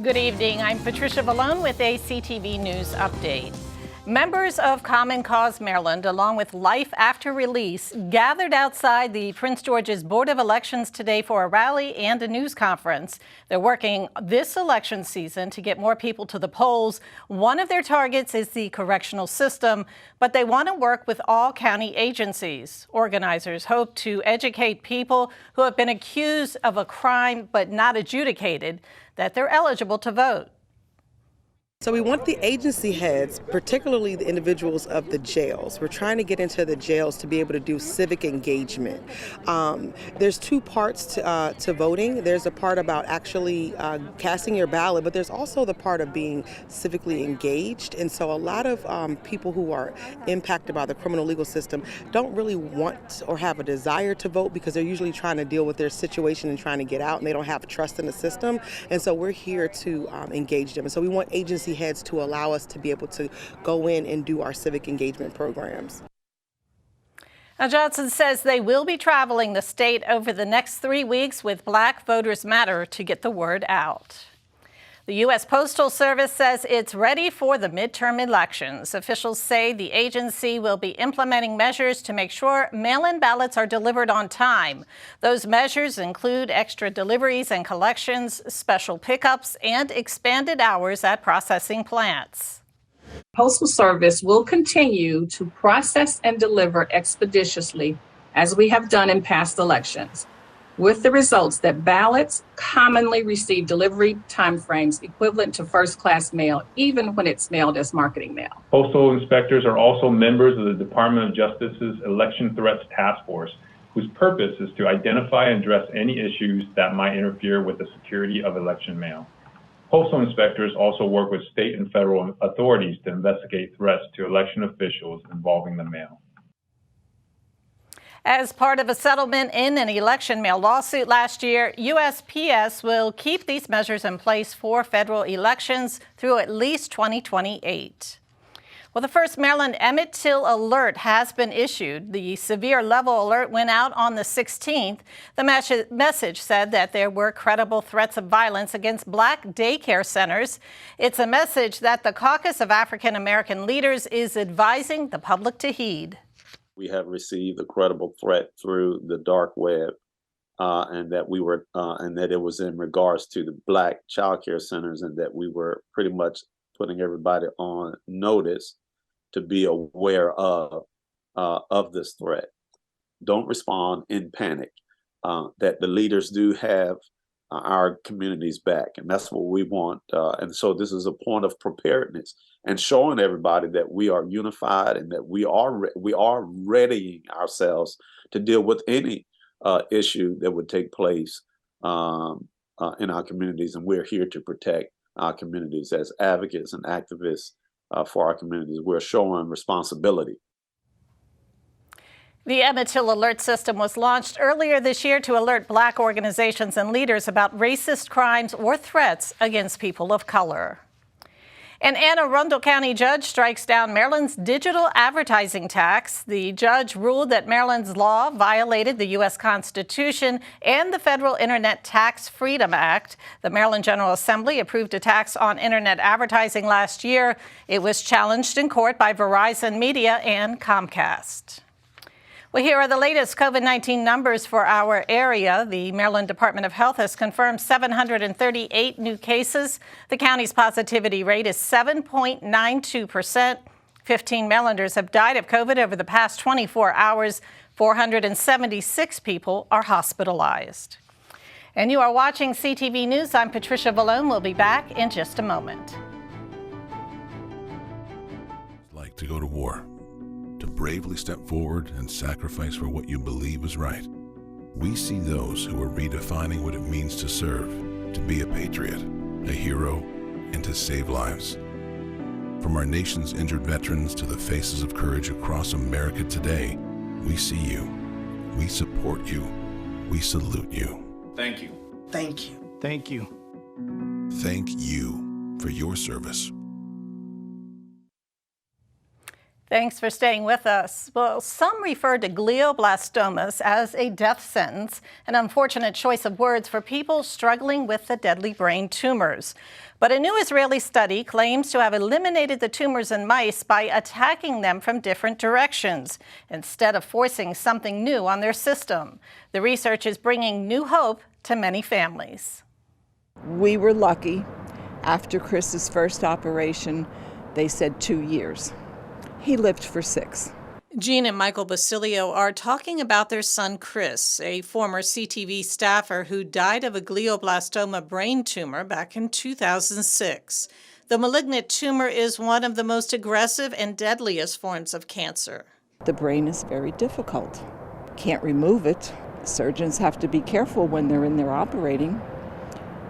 Good evening. I'm Patricia Vallone with a CTV News update. Members of Common Cause Maryland, along with Life After Release, gathered outside the Prince George's Board of Elections today for a rally and a news conference. They're working this election season to get more people to the polls. One of their targets is the correctional system, but they want to work with all county agencies. Organizers hope to educate people who have been accused of a crime but not adjudicated that they're eligible to vote. So we want the agency heads, particularly the individuals of the jails. We're trying to get into the jails to be able to do civic engagement. There's two parts to voting. There's a part about actually casting your ballot, but there's also the part of being civically engaged. And so a lot of people who are impacted by the criminal legal system don't really want or have a desire to vote because they're usually trying to deal with their situation and trying to get out, and they don't have trust in the system. And so we're here to engage them. And so we want agency heads to allow us to be able to go in and do our civic engagement programs. Now, Johnson says they will be traveling the state over the next 3 weeks with Black Voters Matter to get the word out. The U.S. Postal Service says it's ready for the midterm elections. Officials say the agency will be implementing measures to make sure mail-in ballots are delivered on time. Those measures include extra deliveries and collections, special pickups, and expanded hours at processing plants. Postal Service will continue to process and deliver expeditiously, as we have done in past elections, with the results that ballots commonly receive delivery timeframes equivalent to first-class mail, even when it's mailed as marketing mail. Postal inspectors are also members of the Department of Justice's Election Threats Task Force, whose purpose is to identify and address any issues that might interfere with the security of election mail. Postal inspectors also work with state and federal authorities to investigate threats to election officials involving the mail. As part of a settlement in an election mail lawsuit last year, USPS will keep these measures in place for federal elections through at least 2028. Well, the first Maryland Emmett Till alert has been issued. The severe level alert went out on the 16th. The message said that there were credible threats of violence against Black daycare centers. It's a message that the Caucus of African American Leaders is advising the public to heed. We have received a credible threat through the dark web, and that it was in regards to the Black childcare centers, and that we were pretty much putting everybody on notice to be aware of this threat. Don't respond in panic. That the leaders do have our communities back, and that's what we want. And so this is a point of preparedness and showing everybody that we are unified and that we are readying ourselves to deal with any issue that would take place in our communities. And we're here to protect our communities as advocates and activists for our communities. We're showing responsibility. The Emmett Till Alert System was launched earlier this year to alert Black organizations and leaders about racist crimes or threats against people of color. An Anne Arundel County judge strikes down Maryland's digital advertising tax. The judge ruled that Maryland's law violated the U.S. Constitution and the Federal Internet Tax Freedom Act. The Maryland General Assembly approved a tax on Internet advertising last year. It was challenged in court by Verizon Media and Comcast. Well, here are the latest COVID-19 numbers for our area. The Maryland Department of Health has confirmed 738 new cases. The county's positivity rate is 7.92%. 15 Marylanders have died of COVID over the past 24 hours. 476 people are hospitalized. And you are watching CTV News. I'm Patricia Vallone. We'll be back in just a moment. Like to go to war, to bravely step forward and sacrifice for what you believe is right. We see those who are redefining what it means to serve, to be a patriot, a hero, and to save lives. From our nation's injured veterans to the faces of courage across America today, we see you, we support you, we salute you. Thank you. Thank you. Thank you. Thank you for your service. Thanks for staying with us. Well, some refer to glioblastomas as a death sentence, an unfortunate choice of words for people struggling with the deadly brain tumors. But a new Israeli study claims to have eliminated the tumors in mice by attacking them from different directions, instead of forcing something new on their system. The research is bringing new hope to many families. We were lucky. After Chris's first operation, they said 2 years. He lived for 6. Jean and Michael Basilio are talking about their son Chris, a former CTV staffer who died of a glioblastoma brain tumor back in 2006. The malignant tumor is one of the most aggressive and deadliest forms of cancer. The brain is very difficult. Can't remove it. Surgeons have to be careful when they're in there operating,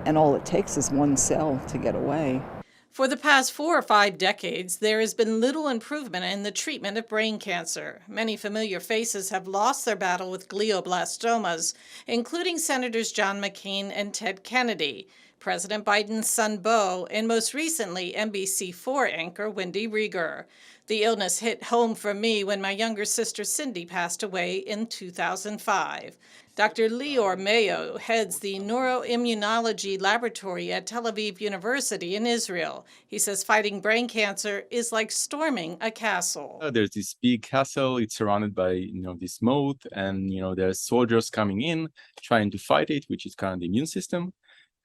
and all it takes is one cell to get away. For the past 4 or 5 decades, there has been little improvement in the treatment of brain cancer. Many familiar faces have lost their battle with glioblastomas, including Senators John McCain and Ted Kennedy, President Biden's son Beau, and most recently NBC4 anchor Wendy Rieger. The illness hit home for me when my younger sister Cindy passed away in 2005. Dr. Lior Mayo heads the neuroimmunology laboratory at Tel Aviv University in Israel. He says fighting brain cancer is like storming a castle. There's this big castle. It's surrounded by, this moat, and, there's soldiers coming in trying to fight it, which is kind of the immune system.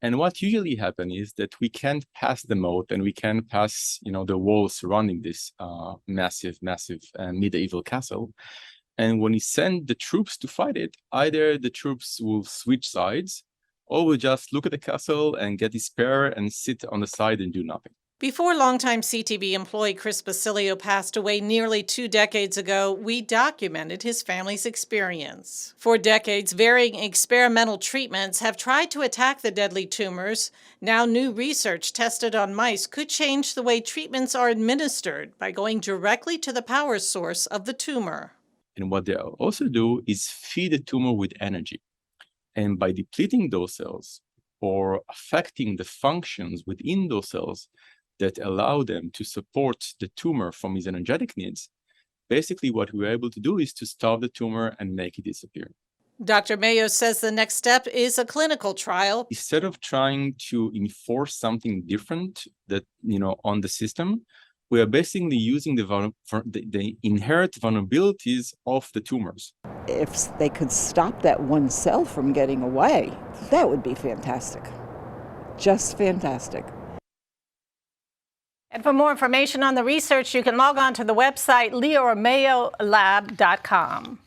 And what usually happens is that we can't pass the moat, and we can't pass, the walls surrounding this massive medieval castle. And when we send the troops to fight it, either the troops will switch sides, or will just look at the castle and get despair and sit on the side and do nothing. Before longtime CTV employee Chris Basilio passed away nearly 2 decades ago, we documented his family's experience. For decades, varying experimental treatments have tried to attack the deadly tumors. Now, new research tested on mice could change the way treatments are administered by going directly to the power source of the tumor. And what they'll also do is feed the tumor with energy. And by depleting those cells or affecting the functions within those cells that allow them to support the tumor from its energetic needs, basically what we were able to do is to starve the tumor and make it disappear. Dr. Mayo says the next step is a clinical trial. Instead of trying to enforce something different that, on the system, we are basically using the inherent vulnerabilities of the tumors. If they could stop that one cell from getting away, that would be fantastic. Just fantastic. And for more information on the research, you can log on to the website liormayolab.com.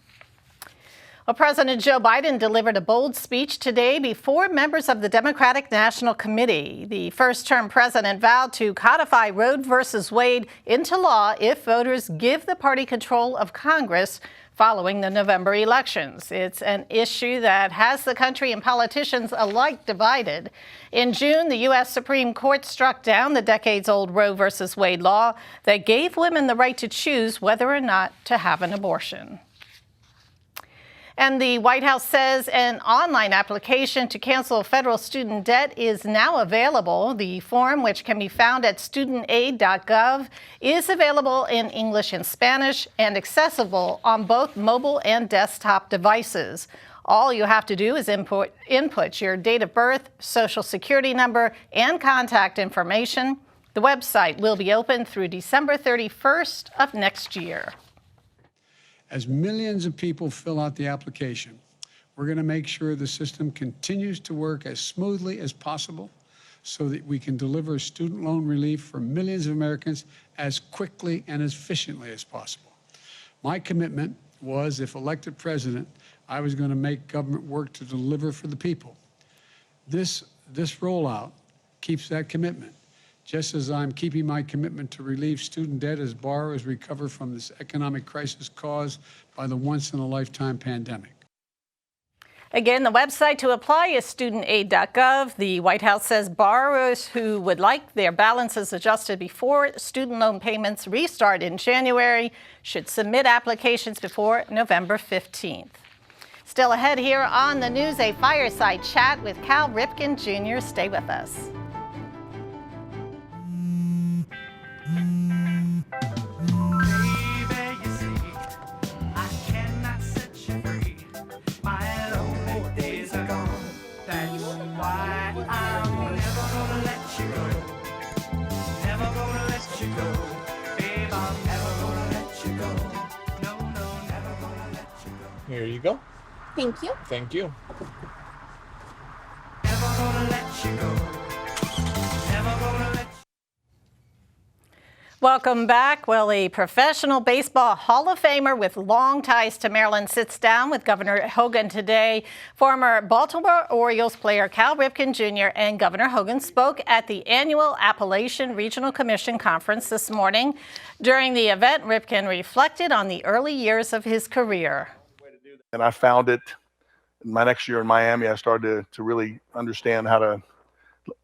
Well, President Joe Biden delivered a bold speech today before members of the Democratic National Committee. The first-term president vowed to codify Roe v. Wade into law if voters give the party control of Congress following the November elections. It's an issue that has the country and politicians alike divided. In June, the U.S. Supreme Court struck down the decades-old Roe v. Wade law that gave women the right to choose whether or not to have an abortion. And the White House says an online application to cancel federal student debt is now available. The form, which can be found at studentaid.gov, is available in English and Spanish and accessible on both mobile and desktop devices. All you have to do is input your date of birth, social security number, and contact information. The website will be open through December 31st of next year. As millions of people fill out the application, we're going to make sure the system continues to work as smoothly as possible so that we can deliver student loan relief for millions of Americans as quickly and as efficiently as possible. My commitment was, if elected president, I was going to make government work to deliver for the people. This rollout keeps that commitment, just as I'm keeping my commitment to relieve student debt as borrowers recover from this economic crisis caused by the once-in-a-lifetime pandemic. Again, the website to apply is studentaid.gov. The White House says borrowers who would like their balances adjusted before student loan payments restart in January should submit applications before November 15th. Still ahead here on the news, a fireside chat with Cal Ripken Jr. Stay with us. go. Thank you. Thank you. Welcome back. Well, a professional baseball Hall of Famer with long ties to Maryland sits down with Governor Hogan today. Former Baltimore Orioles player Cal Ripken Jr. and Governor Hogan spoke at the annual Appalachian Regional Commission Conference this morning. During the event, Ripken reflected on the early years of his career. And I found it my next year in Miami. I started to really understand how to,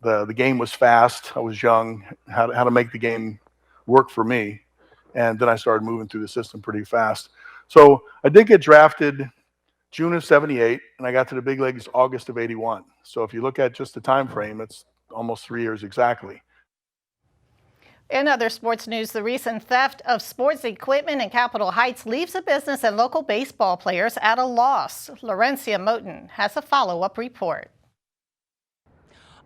the game was fast. I was young, how to make the game work for me. And then I started moving through the system pretty fast. So I did get drafted June of '78, and I got to the big leagues August of '81. So if you look at just the time frame, it's almost 3 years exactly. In other sports news, the recent theft of sports equipment in Capitol Heights leaves a business and local baseball players at a loss. Laurencia Moten has a follow-up report.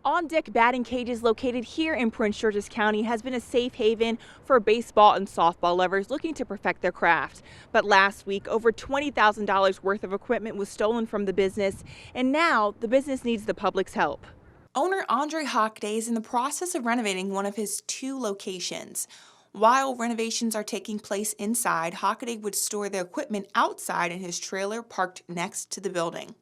On-deck batting cages located here in Prince George's County has been a safe haven for baseball and softball lovers looking to perfect their craft. But last week, over $20,000 worth of equipment was stolen from the business, and now the business needs the public's help. Owner Andre Hockaday is in the process of renovating one of his 2 locations. While renovations are taking place inside, Hockaday would store the equipment outside in his trailer parked next to the building.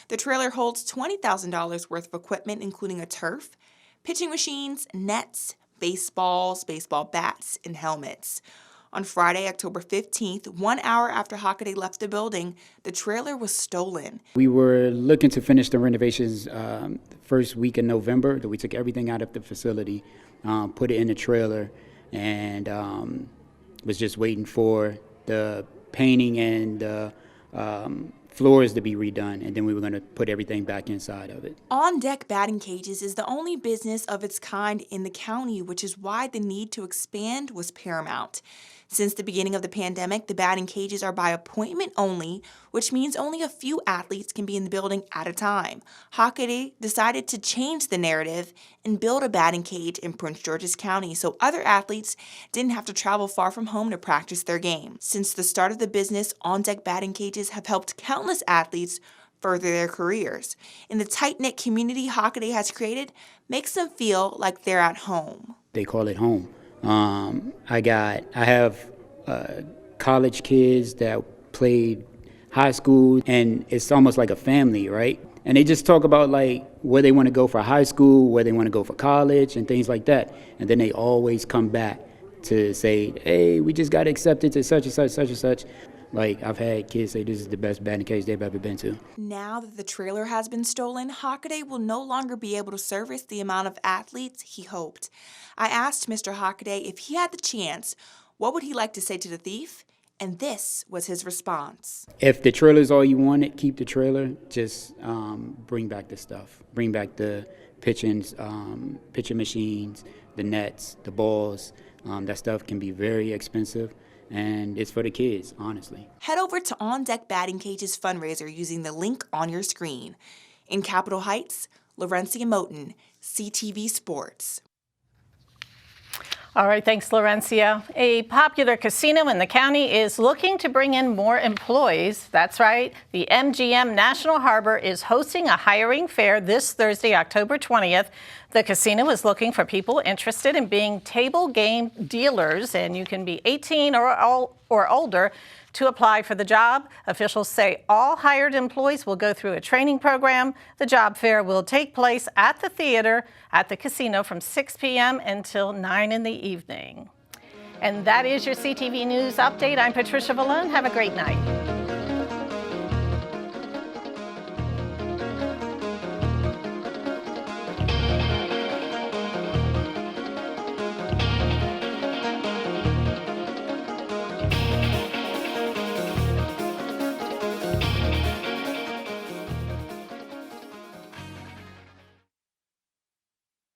The trailer holds $20,000 worth of equipment, including a turf, pitching machines, nets, baseballs, baseball bats, and helmets. On Friday, October 15th, 1 hour after Hockaday left the building, the trailer was stolen. We were looking to finish the renovations first week in November. We took everything out of the facility, put it in the trailer, and was just waiting for the painting and the floors to be redone, and then we were going to put everything back inside of it. On-deck batting cages is the only business of its kind in the county, which is why the need to expand was paramount. Since the beginning of the pandemic, the batting cages are by appointment only, which means only a few athletes can be in the building at a time. Hockaday decided to change the narrative and build a batting cage in Prince George's County so other athletes didn't have to travel far from home to practice their game. Since the start of the business, on-deck batting cages have helped countless athletes further their careers. And the tight-knit community Hockaday has created makes them feel like they're at home. They call it home. I have college kids that played high school, and it's almost like a family, right? And they just talk about like where they want to go for high school, where they want to go for college, and things like that. And then they always come back to say, hey, we just got accepted to such and such, such and such. Like, I've had kids say this is the best batting cage they've ever been to. Now that the trailer has been stolen, Hockaday will no longer be able to service the amount of athletes he hoped. I asked Mr. Hockaday if he had the chance, what would he like to say to the thief? And this was his response. If the trailer's all you wanted, keep the trailer. Just bring back the stuff. Bring back the pitching machines, the nets, the balls. That stuff can be very expensive. And it's for the kids, honestly. Head over to On Deck Batting Cage's fundraiser using the link on your screen. In Capitol Heights, Laurencia Moten, CTV Sports. All right, thanks, Laurencia. A popular casino in the county is looking to bring in more employees. That's right. The MGM National Harbor is hosting a hiring fair this Thursday, October 20th. The casino is looking for people interested in being table game dealers, and you can be 18 or older to apply for the job. Officials say all hired employees will go through a training program. The job fair will take place at the theater at the casino from 6 p.m. until 9 in the evening. And that is your CTV News Update. I'm Patricia Vallone. Have a great night.